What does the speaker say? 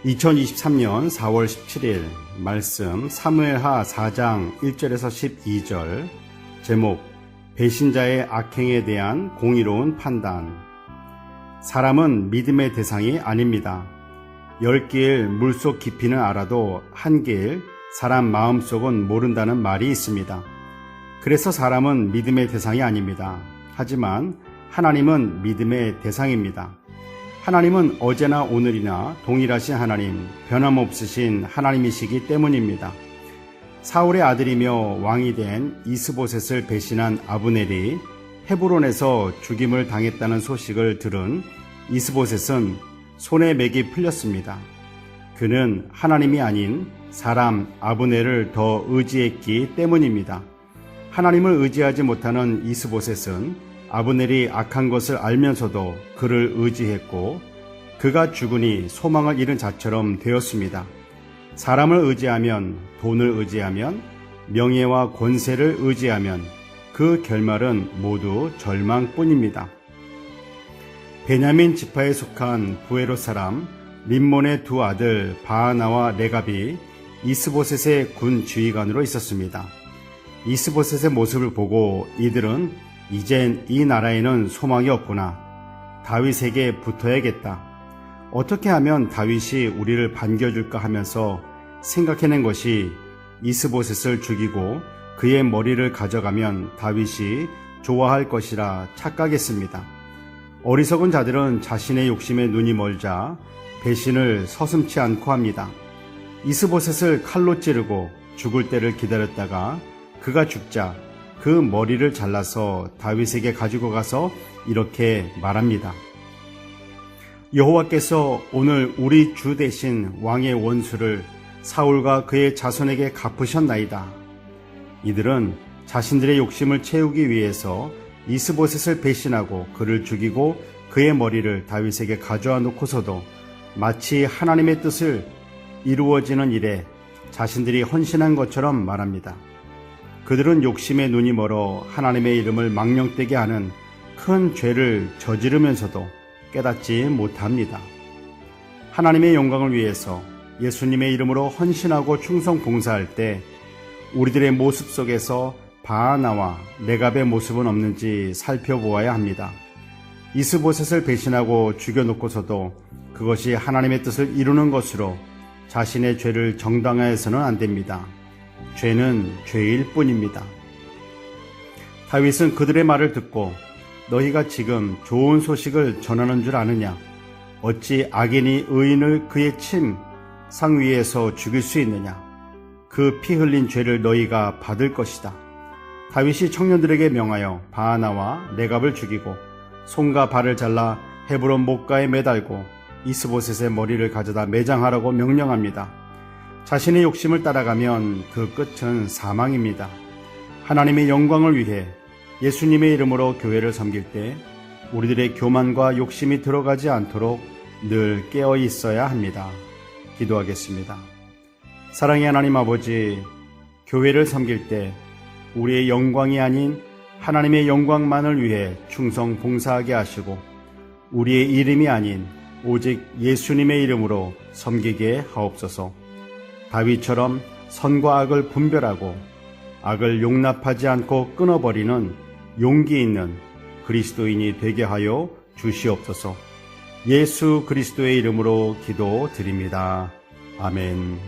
2023년 4월 17일 말씀 사무엘하 4장 1절에서 12절 제목 배신자의 악행에 대한 공의로운 판단. 사람은 믿음의 대상이 아닙니다. 10개일 물속 깊이는 알아도 1개일 사람 마음속은 모른다는 말이 있습니다. 그래서 사람은 믿음의 대상이 아닙니다. 하지만 하나님은 믿음의 대상입니다. 하나님은 어제나 오늘이나 동일하신 하나님, 변함없으신 하나님이시기 때문입니다. 사울의 아들이며 왕이 된 이스보셋을 배신한 아브넬이 헤브론에서 죽임을 당했다는 소식을 들은 이스보셋은 손에 맥이 풀렸습니다. 그는 하나님이 아닌 사람 아브넬을 더 의지했기 때문입니다. 하나님을 의지하지 못하는 이스보셋은 아브넬이 악한 것을 알면서도 그를 의지했고 그가 죽으니 소망을 잃은 자처럼 되었습니다. 사람을 의지하면, 돈을 의지하면, 명예와 권세를 의지하면 그 결말은 모두 절망뿐입니다. 베냐민 지파에 속한 부에롯 사람 림몬의 두 아들 바하나와 레갑이 이스보셋의 군 지휘관으로 있었습니다. 이스보셋의 모습을 보고 이들은 이젠 이 나라에는 소망이 없구나. 다윗에게 붙어야겠다. 어떻게 하면 다윗이 우리를 반겨줄까 하면서 생각해낸 것이 이스보셋을 죽이고 그의 머리를 가져가면 다윗이 좋아할 것이라 착각했습니다. 어리석은 자들은 자신의 욕심에 눈이 멀자 배신을 서슴지 않고 합니다. 이스보셋을 칼로 찌르고 죽을 때를 기다렸다가 그가 죽자 그 머리를 잘라서 다윗에게 가지고 가서 이렇게 말합니다. 여호와께서 오늘 우리 주 대신 왕의 원수를 사울과 그의 자손에게 갚으셨나이다. 이들은 자신들의 욕심을 채우기 위해서 이스보셋을 배신하고 그를 죽이고 그의 머리를 다윗에게 가져와 놓고서도 마치 하나님의 뜻을 이루어지는 일에 자신들이 헌신한 것처럼 말합니다. 그들은 욕심에 눈이 멀어 하나님의 이름을 망령되게 하는 큰 죄를 저지르면서도 깨닫지 못합니다. 하나님의 영광을 위해서 예수님의 이름으로 헌신하고 충성 봉사할 때 우리들의 모습 속에서 바하나와 레갑의 모습은 없는지 살펴보아야 합니다. 이스보셋을 배신하고 죽여놓고서도 그것이 하나님의 뜻을 이루는 것으로 자신의 죄를 정당화해서는 안 됩니다. 죄는 죄일 뿐입니다. 다윗은 그들의 말을 듣고 너희가 지금 좋은 소식을 전하는 줄 아느냐? 어찌 악인이 의인을 그의 침 상위에서 죽일 수 있느냐? 그 피 흘린 죄를 너희가 받을 것이다. 다윗이 청년들에게 명하여 바하나와 레갑을 죽이고 손과 발을 잘라 헤브론 목가에 매달고 이스보셋의 머리를 가져다 매장하라고 명령합니다. 자신의 욕심을 따라가면 그 끝은 사망입니다. 하나님의 영광을 위해 예수님의 이름으로 교회를 섬길 때 우리들의 교만과 욕심이 들어가지 않도록 늘 깨어 있어야 합니다. 기도하겠습니다. 사랑의 하나님 아버지, 교회를 섬길 때 우리의 영광이 아닌 하나님의 영광만을 위해 충성 봉사하게 하시고 우리의 이름이 아닌 오직 예수님의 이름으로 섬기게 하옵소서. 다윗처럼 선과 악을 분별하고 악을 용납하지 않고 끊어버리는 용기 있는 그리스도인이 되게 하여 주시옵소서. 예수 그리스도의 이름으로 기도드립니다. 아멘.